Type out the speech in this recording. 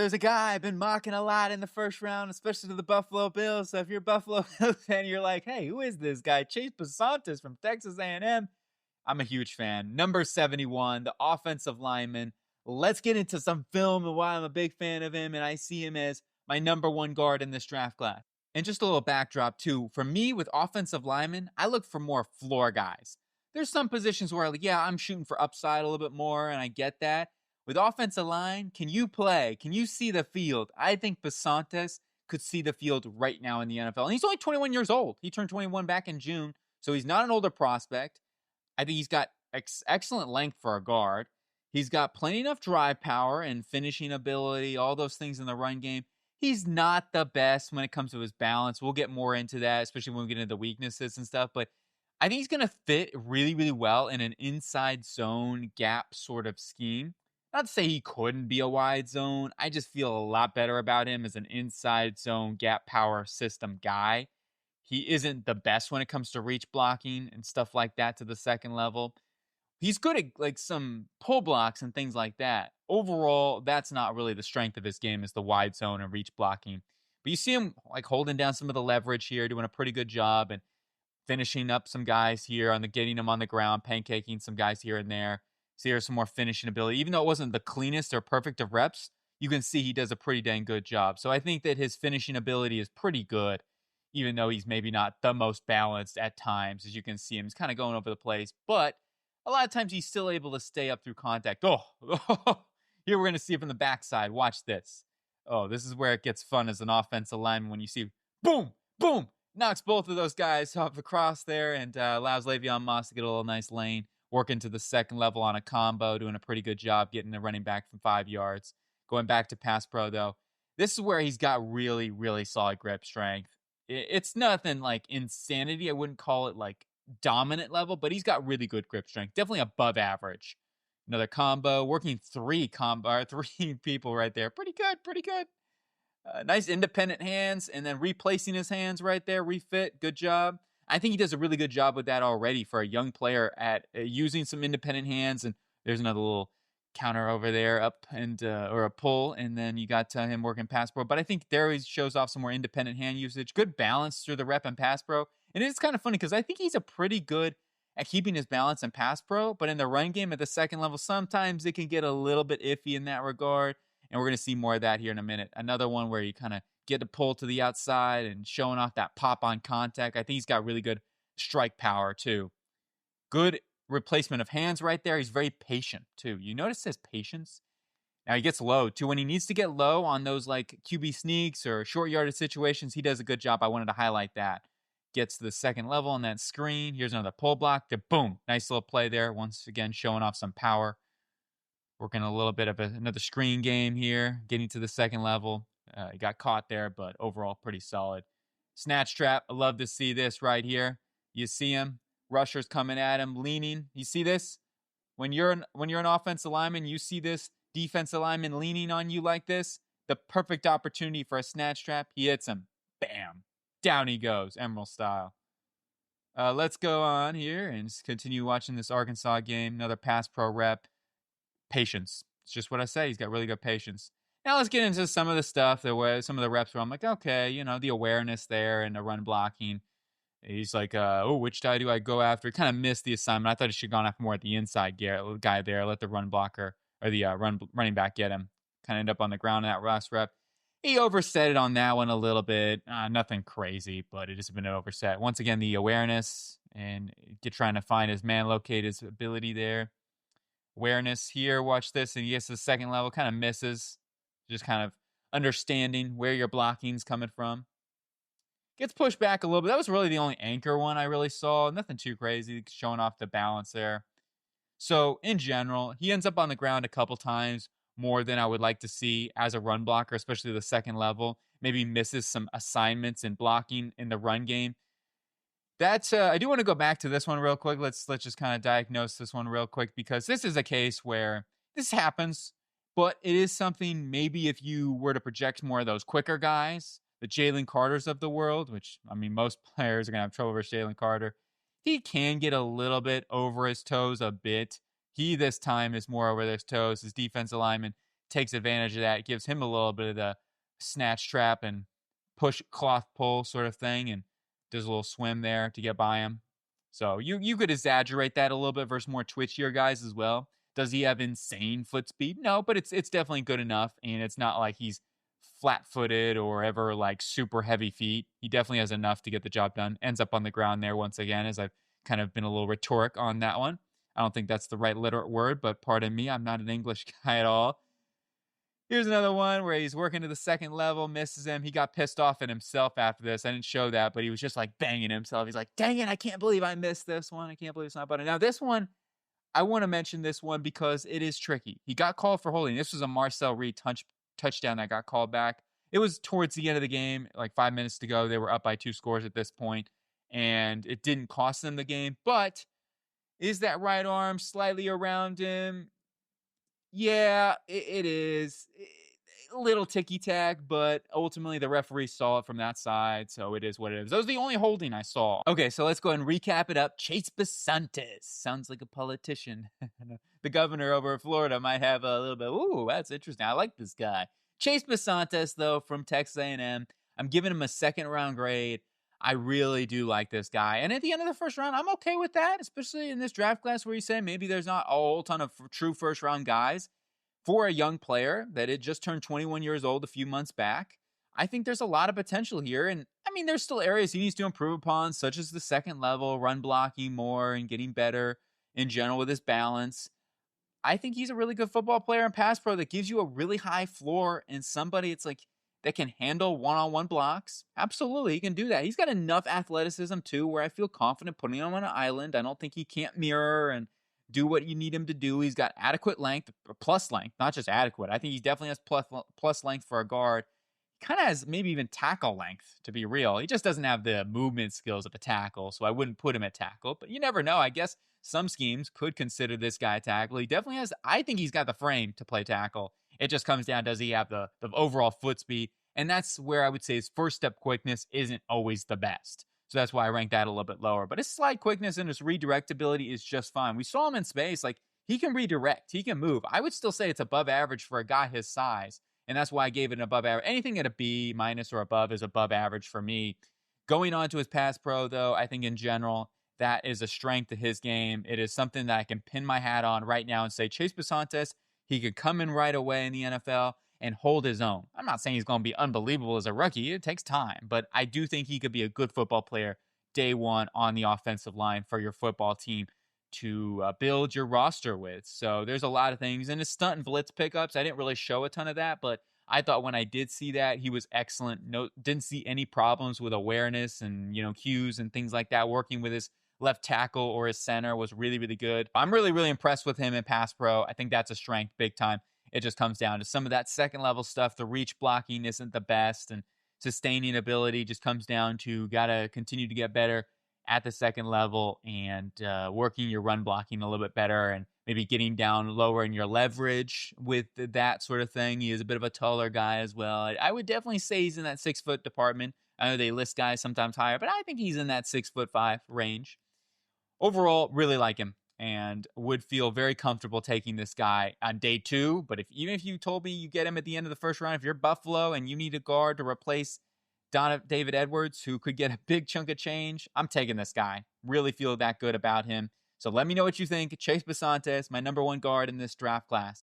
there's a guy I've been mocking a lot in the first round, especially to the Buffalo Bills. So if you're a Buffalo Bills fan, you're like, hey, who is this guy? Chase Bisontis from Texas A&M. I'm a huge fan. Number 71, the offensive lineman. Let's get into some film and why I'm a big fan of him, and I see him as my number one guard in this draft class. And just a little backdrop, too. For me, with offensive linemen, I look for more floor guys. There's some positions where, like, yeah, I'm shooting for upside a little bit more, and I get that. With offensive line, can you play? Can you see the field? I think Bisontis could see the field right now in the NFL. And he's only 21 years old. He turned 21 back in June, so he's not an older prospect. I think he's got excellent length for a guard. He's got plenty enough drive power and finishing ability, all those things in the run game. He's not the best when it comes to his balance. We'll get more into that, especially when we get into the weaknesses and stuff. But I think he's going to fit really, really well in an inside zone gap sort of scheme. Not to say he couldn't be a wide zone. I just feel a lot better about him as an inside zone gap power system guy. He isn't the best when it comes to reach blocking and stuff like that to the second level. He's good at like some pull blocks and things like that. Overall, that's not really the strength of his game, is the wide zone and reach blocking. But you see him like holding down some of the leverage here, doing a pretty good job and finishing up some guys here on the getting them on the ground, pancaking some guys here and there. See, there's some more finishing ability. Even though it wasn't the cleanest or perfect of reps, you can see he does a pretty dang good job. So I think that his finishing ability is pretty good, even though he's maybe not the most balanced at times. As you can see him, he's kind of going over the place. But a lot of times he's still able to stay up through contact. Oh, here we're going to see it from the backside. Watch this. Oh, this is where it gets fun as an offensive lineman when you see, boom, boom, knocks both of those guys off the cross there and allows Le'Veon Moss to get a little nice lane. Working to the second level on a combo, doing a pretty good job getting the running back from 5 yards. Going back to pass pro, though, this is where he's got really, really solid grip strength. It's nothing like insanity. I wouldn't call it like dominant level, but he's got really good grip strength. Definitely above average. Another combo, working three people right there. Pretty good, pretty good. Nice independent hands, and then replacing his hands right there, refit. Good job. I think he does a really good job with that already for a young player at using some independent hands. And there's another little counter over there, up and or a pull, and then you got him working pass pro. But I think there he shows off some more independent hand usage. Good balance through the rep and pass pro. And it's kind of funny because I think he's a pretty good at keeping his balance in pass pro, but in the run game at the second level, sometimes it can get a little bit iffy in that regard. And we're going to see more of that here in a minute. Another one where you kind of get to pull to the outside and showing off that pop on contact. I think he's got really good strike power too. Good replacement of hands right there. He's very patient too. You notice his patience? Now he gets low too. When he needs to get low on those like QB sneaks or short yardage situations, he does a good job. I wanted to highlight that. Gets to the second level on that screen. Here's another pull block. Boom. Nice little play there. Once again, showing off some power. Working a little bit of another screen game here. Getting to the second level. He got caught there, but overall pretty solid. Snatch trap. I love to see this right here. You see him. Rushers coming at him, leaning. You see this? When you're an offensive lineman, you see this defensive lineman leaning on you like this. The perfect opportunity for a snatch trap. He hits him. Bam. Down he goes, Emerald style. Let's go on here and continue watching this Arkansas game. Another pass pro rep. Patience. It's just what I say. He's got really good patience. Now let's get into some of the stuff, some of the reps where I'm like, okay, the awareness there and the run blocking. He's like, which guy do I go after? He kind of missed the assignment. I thought he should have gone after more at the inside guy there. Let the run blocker or the running back get him. Kind of end up on the ground in that last rep. He overset it on that one a little bit. Nothing crazy, but it has been an overset. Once again, the awareness and trying to find his man, locate his ability there. Awareness here, watch this, and he gets to the second level, kind of misses. Just kind of understanding where your blocking's coming from. Gets pushed back a little bit. That was really the only anchor one I really saw. Nothing too crazy, showing off the balance there. So, in general, he ends up on the ground a couple times more than I would like to see as a run blocker, especially the second level. Maybe misses some assignments and blocking in the run game. That's I do want to go back to this one real quick. Let's just kind of diagnose this one real quick, because this is a case where this happens, but it is something maybe if you were to project more of those quicker guys, the Jalen Carters of the world, which, I mean, most players are going to have trouble versus Jalen Carter. He can get a little bit over his toes a bit. He, this time, is more over his toes. His defensive lineman takes advantage of that, gives him a little bit of the snatch trap and push cloth pull sort of thing, and does a little swim there to get by him. So you could exaggerate that a little bit versus more twitchier guys as well. Does he have insane foot speed? No, but it's definitely good enough, and it's not like he's flat-footed or ever like super heavy feet. He definitely has enough to get the job done. Ends up on the ground there once again, as I've kind of been a little rhetoric on that one. I don't think that's the right literate word, but pardon me, I'm not an English guy at all. Here's another one where he's working to the second level, misses him. He got pissed off at himself after this. I didn't show that, but he was just like banging himself. He's like, dang it, I can't believe I missed this one. I can't believe it's not button. Now, this one, I want to mention this one because it is tricky. He got called for holding. This was a Marcel Reed touchdown that got called back. It was towards the end of the game, like 5 minutes to go. They were up by 2 scores at this point, and it didn't cost them the game. But is that right arm slightly around him? Yeah, it is. A little ticky-tack, but ultimately the referee saw it from that side, so it is what it is. That was the only holding I saw. Okay, so let's go ahead and recap it up. Chase Bisontis. Sounds like a politician. The governor over Florida might have a little bit, ooh, that's interesting. I like this guy. Chase Bisontis, though, from Texas A&M. I'm giving him a second-round grade. I really do like this guy. And at the end of the first round, I'm okay with that, especially in this draft class where you say maybe there's not a whole ton of true first-round guys. For a young player that had just turned 21 years old a few months back, I think there's a lot of potential here. And I mean, there's still areas he needs to improve upon, such as the second level, run blocking more and getting better in general with his balance. I think he's a really good football player and pass pro that gives you a really high floor and somebody it's like that can handle one-on-one blocks. Absolutely, he can do that. He's got enough athleticism too where I feel confident putting him on an island. I don't think he can't mirror and do what you need him to do. He's got adequate length, plus length, not just adequate. I think he definitely has plus length for a guard. He kind of has maybe even tackle length, to be real. He just doesn't have the movement skills of a tackle, so I wouldn't put him at tackle. But you never know. I guess some schemes could consider this guy a tackle. He definitely has, I think he's got the frame to play tackle. It just comes down, does he have the overall foot speed? And that's where I would say his first step quickness isn't always the best. So that's why I rank that a little bit lower. But his slide quickness and his redirect ability is just fine. We saw him in space. Like, he can redirect. He can move. I would still say it's above average for a guy his size. And that's why I gave it an above average. Anything at a B minus or above is above average for me. Going on to his pass pro, though, I think in general, that is a strength of his game. It is something that I can pin my hat on right now and say, Chase Bisontis, he could come in right away in the NFL and hold his own. I'm not saying he's going to be unbelievable as a rookie. It takes time, but I do think he could be a good football player day one on the offensive line for your football team to build your roster with. So there's a lot of things. And his stunt and blitz pickups, I didn't really show a ton of that, but I thought when I did see that, he was excellent. No, didn't see any problems with awareness and, cues and things like that. Working with his left tackle or his center was really, really good. I'm really, really impressed with him in pass pro. I think that's a strength big time. It just comes down to some of that second level stuff. The reach blocking isn't the best, and sustaining ability just comes down to got to continue to get better at the second level and working your run blocking a little bit better and maybe getting down lower in your leverage with that sort of thing. He is a bit of a taller guy as well. I would definitely say he's in that 6-foot department. I know they list guys sometimes higher, but I think he's in that 6'5" range. Overall, really like him and would feel very comfortable taking this guy on day 2. But even if you told me you get him at the end of the first round, if you're Buffalo and you need a guard to replace David Edwards, who could get a big chunk of change, I'm taking this guy. Really feel that good about him. So let me know what you think. Chase Bisontis, my number 1 guard in this draft class.